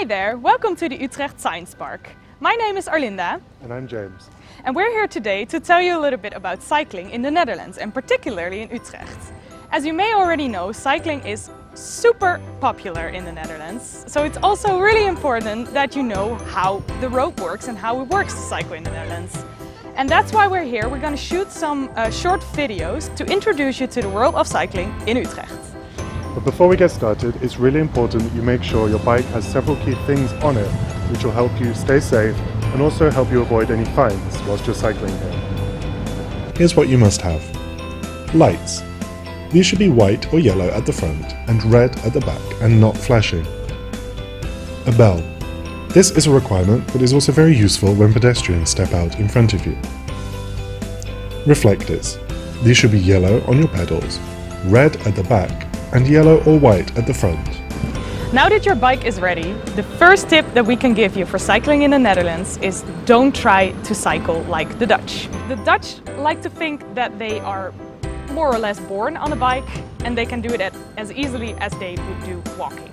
Hi there, welcome to the Utrecht Science Park. My name is Arlinda. And I'm James. And we're here today to tell you a little bit about cycling in the Netherlands and particularly in Utrecht. As you may already know, cycling is super popular in the Netherlands. So it's also really important that you know how the road works and how it works to cycle in the Netherlands. And that's why we're here. We're going to shoot some short videos to introduce you to the world of cycling in Utrecht. But before we get started, it's really important that you make sure your bike has several key things on it which will help you stay safe and also help you avoid any fines whilst you're cycling here. Here's what you must have. Lights. These should be white or yellow at the front and red at the back and not flashing. A bell. This is a requirement but is also very useful when pedestrians step out in front of you. Reflectors. These should be yellow on your pedals, red at the back and yellow or white at the front. Now that your bike is ready, the first tip that we can give you for cycling in the Netherlands is don't try to cycle like the Dutch. The Dutch like to think that they are more or less born on a bike and they can do it as easily as they would do walking.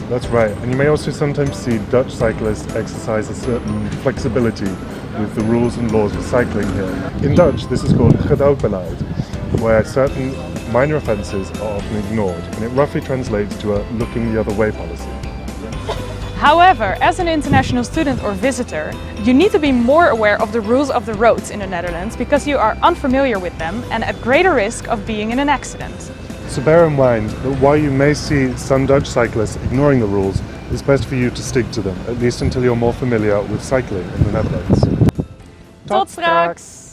That's right, and you may also sometimes see Dutch cyclists exercise a certain flexibility with the rules and laws of cycling here. In Dutch, this is called gedoogbeleid, where certain minor offences are often ignored, and it roughly translates to a looking the other way policy. However, as an international student or visitor, you need to be more aware of the rules of the roads in the Netherlands because you are unfamiliar with them and at greater risk of being in an accident. So bear in mind that while you may see some Dutch cyclists ignoring the rules, it's best for you to stick to them, at least until you're more familiar with cycling in the Netherlands. Tot straks!